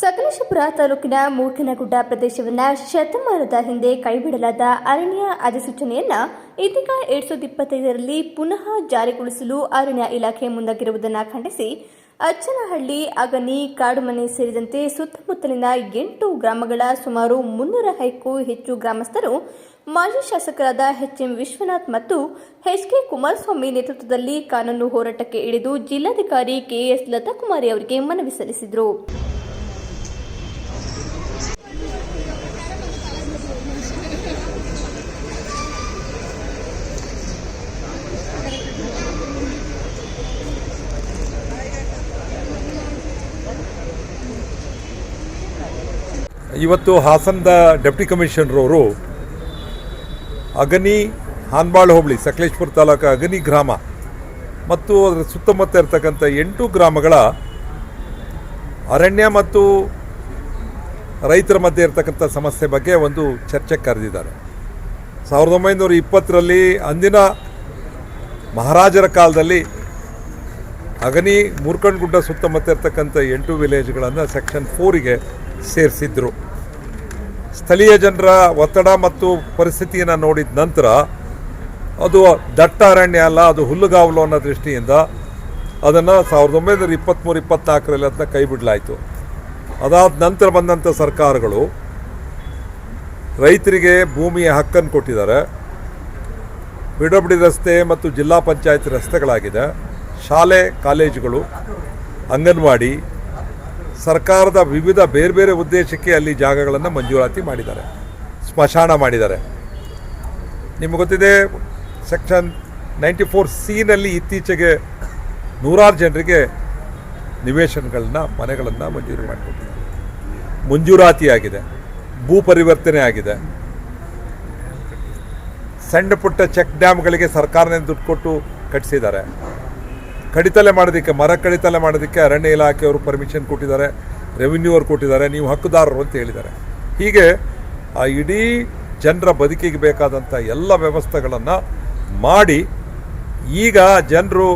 ಸಕಲೇಶಪುರ ತಾಲೂಕಿನ ಮೂರ್ಖನಗುಡ್ಡ ಪ್ರದೇಶವನ್ನು ಶತಮಾನದ ಹಿಂದೆ ಕೈಬಿಡಲಾದ ಅರಣ್ಯ ಅಧಿಸೂಚನೆಯನ್ನು ಇದೀಗ 2025ರಲ್ಲಿ ಪುನಃ ಜಾರಿಗೊಳಿಸಲು ಅರಣ್ಯ ಇಲಾಖೆ ಮುಂದಾಗಿರುವುದನ್ನು ಖಂಡಿಸಿ ಅಚ್ಚನಹಳ್ಳಿ, ಅಗನಿ, ಕಾಡುಮನೆ ಸೇರಿದಂತೆ ಸುತ್ತಮುತ್ತಲಿನ 8 ಗ್ರಾಮಗಳ ಸುಮಾರು 300ಕ್ಕೂ ಹೆಚ್ಚು ಗ್ರಾಮಸ್ಥರು ಮಾಜಿ ಶಾಸಕರಾದ ಎಚ್.ಎಂ. ವಿಶ್ವನಾಥ್ ಮತ್ತು ಎಚ್.ಕೆ. ಕುಮಾರಸ್ವಾಮಿ ನೇತೃತ್ವದಲ್ಲಿ ಕಾನೂನು ಹೋರಾಟಕ್ಕೆ ಇಳಿದು ಜಿಲ್ಲಾಧಿಕಾರಿ ಕೆ.ಎಸ್. ಲತಾಕುಮಾರಿ ಅವರಿಗೆ ಮನವಿ ಸಲ್ಲಿಸಿದರು. ಇವತ್ತು ಹಾಸನದ ಡೆಪ್ಟಿ ಕಮಿಷನರ್ ಅಗನಿ, ಹಾನ್ಬಾಳ್ ಹೋಬಳಿ, ಸಕಲೇಶಪುರ ತಾಲೂಕು ಅಗನಿ ಗ್ರಾಮ ಮತ್ತು ಅದರ ಸುತ್ತಮುತ್ತ ಇರತಕ್ಕಂಥ 8 ಗ್ರಾಮಗಳ ಅರಣ್ಯ ಮತ್ತು ರೈತರ ಮಧ್ಯೆ ಇರತಕ್ಕಂಥ ಸಮಸ್ಯೆ ಬಗ್ಗೆ ಒಂದು ಚರ್ಚೆ ಕರೆದಿದ್ದಾರೆ. 1920ರಲ್ಲಿ ಅಂದಿನ ಮಹಾರಾಜರ ಕಾಲದಲ್ಲಿ ಅಗನಿ, ಮೂರ್ಖನಗುಡ್ಡ ಸುತ್ತಮುತ್ತ ಇರತಕ್ಕಂಥ 8 ವಿಲೇಜ್ಗಳನ್ನು ಸೆಕ್ಷನ್ 4ಗೆ ಸೇರಿಸಿದ್ರು. ಸ್ಥಳೀಯ ಜನರ ಒತ್ತಡ ಮತ್ತು ಪರಿಸ್ಥಿತಿಯನ್ನು ನೋಡಿದ ನಂತರ ಅದು ದಟ್ಟ ಅರಣ್ಯ ಅಲ್ಲ, ಅದು ಹುಲ್ಲುಗಾವಲು ಅನ್ನೋ ದೃಷ್ಟಿಯಿಂದ ಅದನ್ನು 1923-24ರಲ್ಲಿ ಅದನ್ನ ಕೈ ಬಿಡಲಾಯಿತು. ಅದಾದ ನಂತರ ಬಂದಂಥ ಸರ್ಕಾರಗಳು ರೈತರಿಗೆ ಭೂಮಿಯ ಹಕ್ಕನ್ನು ಕೊಟ್ಟಿದ್ದಾರೆ. ಬಿಡಬಡಿ ರಸ್ತೆ ಮತ್ತು ಜಿಲ್ಲಾ ಪಂಚಾಯತ್ ರಸ್ತೆಗಳಾಗಿದೆ. ಶಾಲೆ, ಕಾಲೇಜುಗಳು, ಅಂಗನವಾಡಿ, ಸರ್ಕಾರದ ವಿವಿಧ ಬೇರೆ ಬೇರೆ ಉದ್ದೇಶಕ್ಕೆ ಅಲ್ಲಿ ಜಾಗಗಳನ್ನು ಮಂಜೂರಾತಿ ಮಾಡಿದ್ದಾರೆ, ಸ್ಮಶಾನ ಮಾಡಿದ್ದಾರೆ. ನಿಮಗೆ ಗೊತ್ತಿದೆ, ಸೆಕ್ಷನ್ 94C ಇತ್ತೀಚೆಗೆ 100 ಜನರಿಗೆ ನಿವೇಶನಗಳನ್ನ, ಮನೆಗಳನ್ನು ಮಂಜೂರು ಮಾಡಿಕೊಟ್ಟಿದ್ದಾರೆ. ಮಂಜೂರಾತಿಯಾಗಿದೆ, ಭೂ ಪರಿವರ್ತನೆ ಆಗಿದೆ. ಸಣ್ಣ ಪುಟ್ಟ ಚೆಕ್ ಡ್ಯಾಮ್ಗಳಿಗೆ ಸರ್ಕಾರನೇ ದುಡ್ಡು ಕೊಟ್ಟು ಕಟ್ಟಿಸಿದ್ದಾರೆ. ಕಡಿತಲೆ ಮಾಡೋದಕ್ಕೆ, ಮರ ಕಡಿತಲೆ ಮಾಡೋದಕ್ಕೆ ಅರಣ್ಯ ಇಲಾಖೆಯವರು ಪರ್ಮಿಷನ್ ಕೊಟ್ಟಿದ್ದಾರೆ, ರೆವಿನ್ಯೂ ಅವರು ಕೊಟ್ಟಿದ್ದಾರೆ, ನೀವು ಹಕ್ಕುದಾರರು ಅಂತ ಹೇಳಿದ್ದಾರೆ. ಹೀಗೆ ಆ ಇಡೀ ಜನರ ಬದುಕಿಗೆ ಬೇಕಾದಂಥ ಎಲ್ಲ ವ್ಯವಸ್ಥೆಗಳನ್ನು ಮಾಡಿ ಈಗ ಜನರು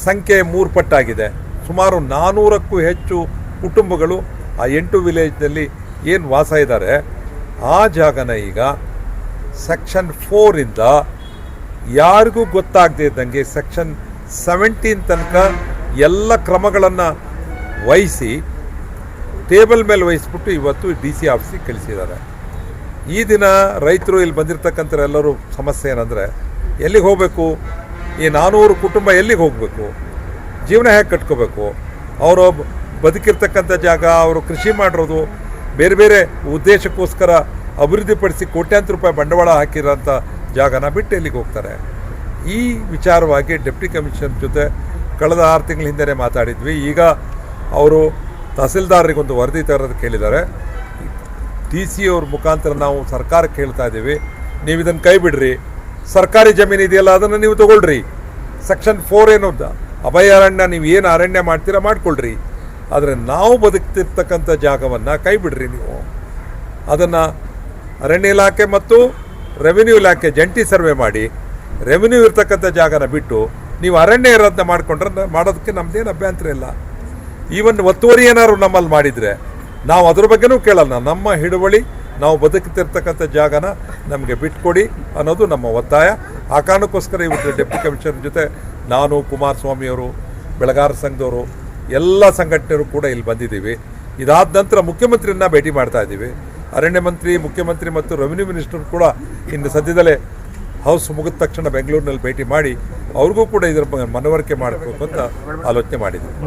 ಸಂಖ್ಯೆ 3 ಪಟ್ಟಾಗಿದೆ. ಸುಮಾರು 400ಕ್ಕೂ ಹೆಚ್ಚು ಕುಟುಂಬಗಳು ಆ 8 ವಿಲೇಜ್ನಲ್ಲಿ ಏನು ವಾಸ ಇದ್ದಾರೆ ಆ ಜಾಗನ ಈಗ ಸೆಕ್ಷನ್ 4ಇಂದ ಯಾರಿಗೂ ಗೊತ್ತಾಗದೇ ಇದ್ದಂಗೆ ಸೆಕ್ಷನ್ 17 ತನಕ ಎಲ್ಲ ಕ್ರಮಗಳನ್ನು ವಹಿಸಿ ಟೇಬಲ್ ಮೇಲೆ ವಹಿಸ್ಬಿಟ್ಟು ಇವತ್ತು DC ಆಫೀಸಿಗೆ ಕಳಿಸಿದ್ದಾರೆ. ಈ ದಿನ ರೈತರು ಇಲ್ಲಿ ಬಂದಿರತಕ್ಕಂಥ ಎಲ್ಲರೂ ಸಮಸ್ಯೆ ಏನಂದರೆ, ಎಲ್ಲಿಗೆ ಹೋಗಬೇಕು? ಈ 400 ಕುಟುಂಬ ಎಲ್ಲಿಗೆ ಹೋಗಬೇಕು? ಜೀವನ ಹೇಗೆ ಕಟ್ಕೋಬೇಕು? ಅವರು ಬದುಕಿರ್ತಕ್ಕಂಥ ಜಾಗ, ಅವರು ಕೃಷಿ ಮಾಡಿರೋದು, ಬೇರೆ ಬೇರೆ ಉದ್ದೇಶಕ್ಕೋಸ್ಕರ ಅಭಿವೃದ್ಧಿಪಡಿಸಿ ಕೋಟ್ಯಾಂತರ ರೂಪಾಯಿ ಬಂಡವಾಳ ಹಾಕಿರೋಂಥ ಜಾಗನ ಬಿಟ್ಟು ಎಲ್ಲಿಗೆ ಹೋಗ್ತಾರೆ? ಈ ವಿಚಾರವಾಗಿ ಡೆಪ್ಟಿ ಕಮಿಷನರ್ ಜೊತೆ ಕಳೆದ 6 ತಿಂಗಳ ಹಿಂದೆ ಮಾತಾಡಿದ್ವಿ. ಈಗ ಅವರು ತಹಸೀಲ್ದಾರರಿಗೊಂದು ವರದಿ ತರೋದಕ್ಕೆ ಕೇಳಿದ್ದಾರೆ. DC ಅವ್ರ ಮುಖಾಂತರ ನಾವು ಸರ್ಕಾರಕ್ಕೆ ಹೇಳ್ತಾ ಇದ್ದೀವಿ, ನೀವು ಇದನ್ನು ಕೈ ಬಿಡ್ರಿ. ಸರ್ಕಾರಿ ಜಮೀನು ಇದೆಯಲ್ಲ ಅದನ್ನು ನೀವು ತೊಗೊಳ್ರಿ. ಸೆಕ್ಷನ್ 4 ಏನು ಅಭಯಾರಣ್ಯ, ನೀವು ಏನು ಅರಣ್ಯ ಮಾಡ್ತೀರಾ ಮಾಡ್ಕೊಳ್ರಿ. ಆದರೆ ನಾವು ಬದುಕ್ತಿರ್ತಕ್ಕಂಥ ಜಾಗವನ್ನು ಕೈ ಬಿಡ್ರಿ. ನೀವು ಅದನ್ನು ಅರಣ್ಯ ಇಲಾಖೆ ಮತ್ತು ರೆವಿನ್ಯೂ ಇಲಾಖೆ ಜಂಟಿ ಸರ್ವೆ ಮಾಡಿ ರೆವಿನ್ಯೂ ಇರ್ತಕ್ಕಂಥ ಜಾಗನ ಬಿಟ್ಟು ನೀವು ಅರಣ್ಯ ಇರೋದನ್ನ ಮಾಡಿಕೊಂಡ್ರೆ ಮಾಡೋದಕ್ಕೆ ನಮ್ಮದೇನು ಅಭ್ಯಂತರ ಇಲ್ಲ. ಈವನ್ ಒತ್ತುವರಿ ಏನಾದ್ರು ನಮ್ಮಲ್ಲಿ ಮಾಡಿದರೆ ನಾವು ಅದ್ರ ಬಗ್ಗೆನೂ ಕೇಳಲ್ಲ. ನಮ್ಮ ಹಿಡುವಳಿ, ನಾವು ಬದುಕುತ್ತಿರ್ತಕ್ಕಂಥ ಜಾಗನ ನಮಗೆ ಬಿಟ್ಕೊಡಿ ಅನ್ನೋದು ನಮ್ಮ ಒತ್ತಾಯ. ಆ ಕಾರಣಕ್ಕೋಸ್ಕರ ಇವತ್ತು ಡೆಪ್ಟಿ ಕಮಿಷನರ್ ಜೊತೆ ನಾನು, ಕುಮಾರಸ್ವಾಮಿಯವರು, ಬೆಳಗಾರ ಸಂಘದವರು, ಎಲ್ಲ ಸಂಘಟನೆಯರು ಕೂಡ ಇಲ್ಲಿ ಬಂದಿದ್ದೀವಿ. ಇದಾದ ನಂತರ ಮುಖ್ಯಮಂತ್ರಿಯನ್ನ ಭೇಟಿ ಮಾಡ್ತಾ ಇದ್ದೀವಿ. ಅರಣ್ಯ ಮಂತ್ರಿ, ಮುಖ್ಯಮಂತ್ರಿ ಮತ್ತು ರೆವಿನ್ಯೂ ಮಿನಿಸ್ಟರ್ ಕೂಡ ಇನ್ನು ಸದ್ಯದಲ್ಲೇ ಹೌಸ್ ಮುಗಿದ ತಕ್ಷಣ ಬೆಂಗಳೂರಿನಲ್ಲಿ ಭೇಟಿ ಮಾಡಿ ಅವ್ರಿಗೂ ಕೂಡ ಇದರ ಮನವರಿಕೆ ಮಾಡಬೇಕು ಅಂತ ಆಲೋಚನೆ ಮಾಡಿದ್ದೀವಿ.